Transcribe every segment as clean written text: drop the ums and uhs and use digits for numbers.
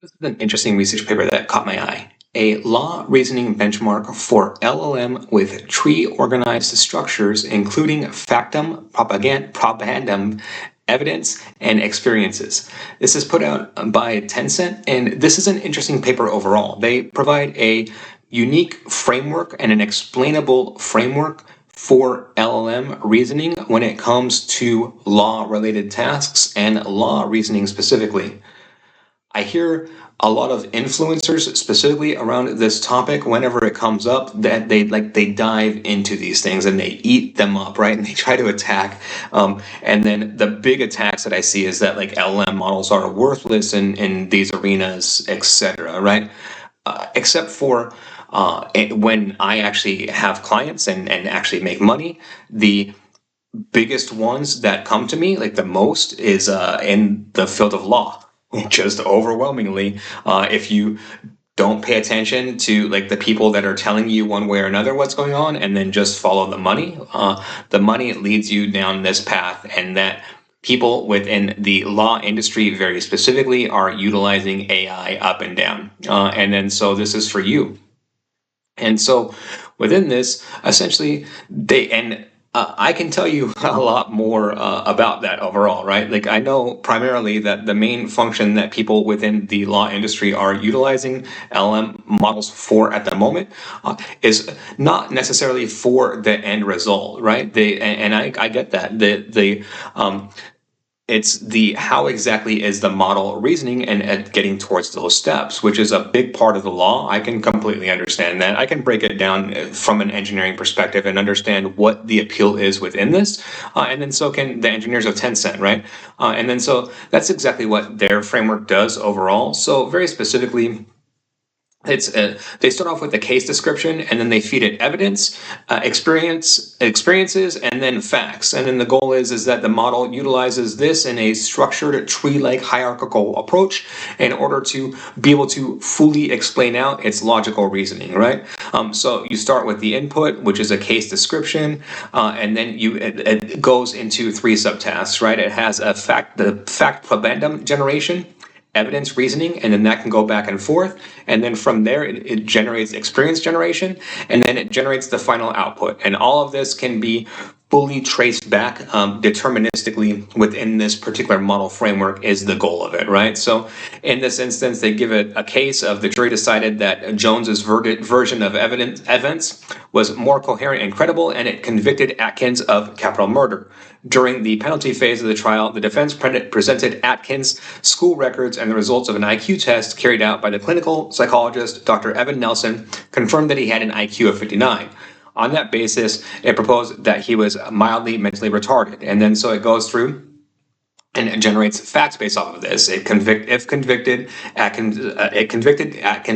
This is an interesting research paper that caught my eye. A law reasoning benchmark for LLM with tree-organized structures, including factum, propagandum, evidence, and experiences. This is put out by Tencent, and this is an interesting paper overall. They provide a unique framework and an explainable framework for LLM reasoning when it comes to law-related tasks and law reasoning specifically. I hear a lot of influencers specifically around this topic whenever it comes up that they dive into these things and they eat them up, right? And they try to attack. And then the big attacks that I see is that like LLM models are worthless in these arenas, etc., right? Except for when I actually have clients and actually make money, the biggest ones that come to me, like the most, is in the field of law. Just overwhelmingly, if you don't pay attention to like the people that are telling you one way or another what's going on, and then just follow the money leads you down this path, and that people within the law industry very specifically are utilizing AI up and down. And then so this is for you. And so within this, essentially, I can tell you a lot more about that overall, right? Like I know primarily that the main function that people within the law industry are utilizing LLM models for at the moment is not necessarily for the end result, right? I get that. It's the how exactly is the model reasoning and getting towards those steps, which is a big part of the law. I can completely understand that. I can break it down from an engineering perspective and understand what the appeal is within this. And then so can the engineers of Tencent, right? And then so that's exactly what their framework does overall. So very specifically, they start off with a case description, and then they feed it evidence, experiences, and then facts. And then the goal is that the model utilizes this in a structured tree-like hierarchical approach in order to be able to fully explain out its logical reasoning, right? So you start with the input, which is a case description, and then it goes into three subtasks, right? It has the fact probandum generation, evidence reasoning, and then that can go back and forth, and then from there it generates experience generation, and then it generates the final output. And all of this can be fully traced back deterministically within this particular model framework is the goal of it, right? So in this instance, they give it a case of the jury decided that Jones's version of events was more coherent and credible, and it convicted Atkins of capital murder. During the penalty phase of the trial, the defense presented Atkins' school records, and the results of an IQ test carried out by the clinical psychologist, Dr. Evan Nelson, confirmed that he had an IQ of 59. On that basis, it proposed that he was mildly mentally retarded. And then so it goes through and it generates facts based off of this. It convicted Atkins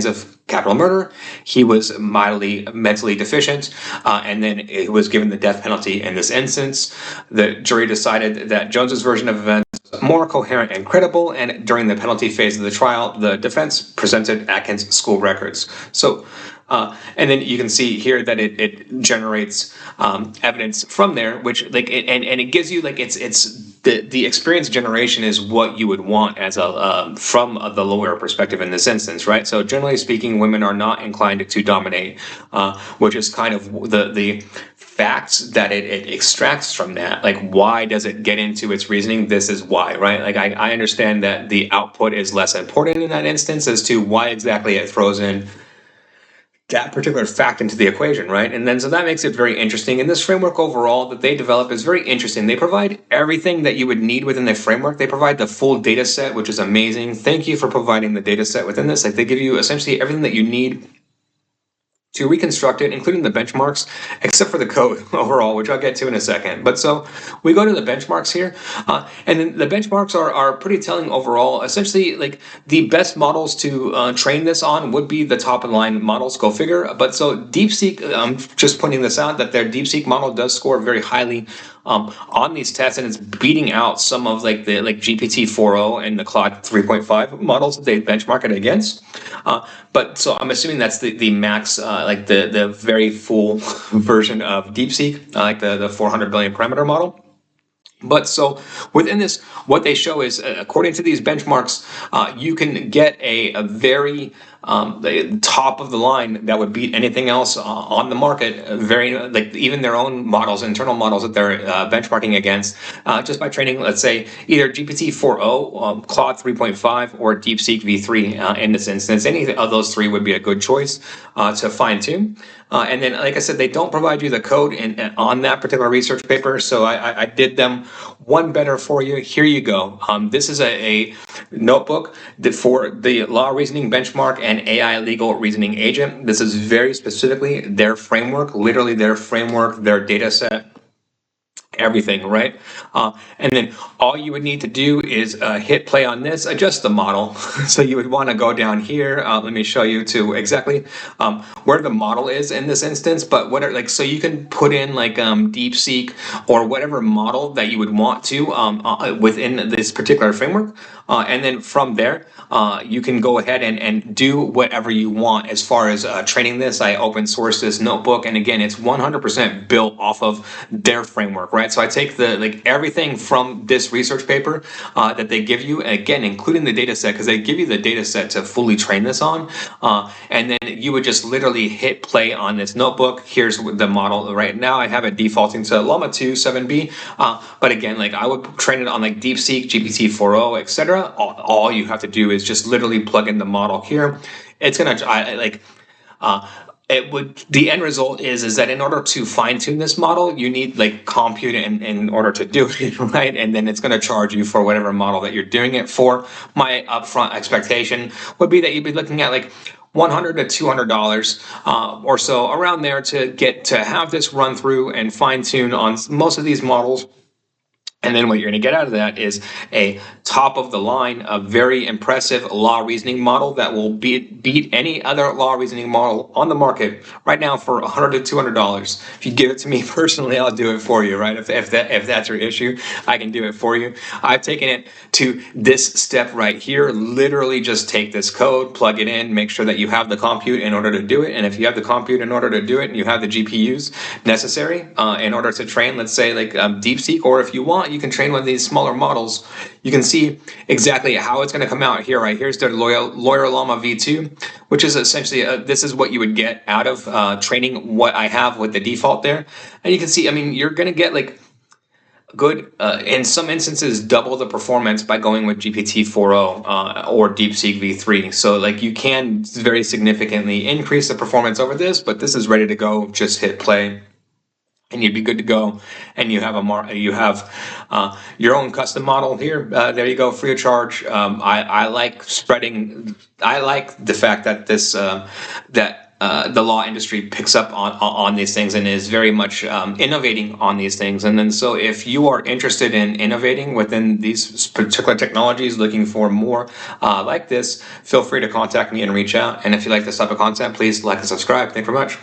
of capital murder. He was mildly mentally deficient, and then he was given the death penalty in this instance. The jury decided that Jones's version of events was more coherent and credible, and during the penalty phase of the trial, the defense presented Atkins' school records. So and then you can see here that it generates evidence from there, which it gives you the experience generation is what you would want as from the lawyer perspective in this instance, right? So generally speaking, women are not inclined to dominate, which is kind of the facts that it extracts from that. Like, why does it get into its reasoning? This is why, right? Like I understand that the output is less important in that instance as to why exactly it throws in that particular fact into the equation, right? And then so that makes it very interesting. And this framework overall that they develop is very interesting. They provide everything that you would need within the framework. They provide the full data set, which is amazing. Thank you for providing the data set within this. Like they give you essentially everything that you need to reconstruct it, including the benchmarks, except for the code overall, which I'll get to in a second. But so we go to the benchmarks here, and then the benchmarks are pretty telling overall. Essentially, like the best models to train this on would be the top of the line models, go figure. But so DeepSeek, I'm just pointing this out, that their DeepSeek model does score very highly on these tests, and it's beating out some of the GPT-4o and the Claude 3.5 models that they benchmark it against. But so I'm assuming that's the max, the very full version of DeepSeek, like the 400 billion parameter model. But so within this, what they show is, according to these benchmarks, you can get a very the top of the line that would beat anything else on the market. Very like even their own models, internal models that they're benchmarking against, just by training, let's say, either GPT-4o, Claude 3.5, or DeepSeek V3 in this instance. Any of those three would be a good choice to fine tune. And then, like I said, they don't provide you the code on that particular research paper, so I did them one better for you. Here you go. This is a notebook for the Law Reasoning Benchmark and AI Legal Reasoning Agent. This is very specifically their framework, literally their framework, their data set, everything, right? And then all you would need to do is hit play on this, adjust the model. So you would want to go down here. Let me show you to exactly where the model is in this instance. But what are, like, so you can put in like DeepSeek or whatever model that you would want to within this particular framework. And then from there, you can go ahead and do whatever you want as far as training this. I open source this notebook, and again, it's 100% built off of their framework, right? So I take everything from this research paper that they give you, again, including the data set, because they give you the data set to fully train this on, and then you would just literally hit play on this notebook. Here's the model right now. I have it defaulting to Llama 2 7B, but again, like I would train it on like DeepSeek, GPT-4o, etc. All you have to do is just literally plug in the model here. It's gonna the end result is that in order to fine tune this model, you need like compute in order to do it, right? And then it's going to charge you for whatever model that you're doing it for. My upfront expectation would be that you'd be looking at like $100 to $200 or so around there to have this run through and fine tune on most of these models. And then what you're going to get out of that is a top of the line, a very impressive law reasoning model that will beat any other law reasoning model on the market right now for $100 to $200. If you give it to me personally, I'll do it for you, right? If that's your issue, I can do it for you. I've taken it to this step right here. Literally just take this code, plug it in, make sure that you have the compute in order to do it. And if you have the compute in order to do it and you have the GPUs necessary in order to train, let's say like DeepSeek, or if you want, you can train one of these smaller models. You can see exactly how it's going to come out here, right? Here's the Lawyer Llama V2, which is essentially, this is what you would get out of training what I have with the default there. And you can see, I mean, you're going to get like good, in some instances, double the performance by going with GPT-4o or DeepSeek V3. So like you can very significantly increase the performance over this, but this is ready to go. Just hit play, and you'd be good to go. And you have your own custom model here. There you go, free of charge. I like spreading. I like the fact that this the law industry picks up on these things and is very much innovating on these things. And then so if you are interested in innovating within these particular technologies, looking for more like this, feel free to contact me and reach out. And if you like this type of content, please like and subscribe. Thank you very much.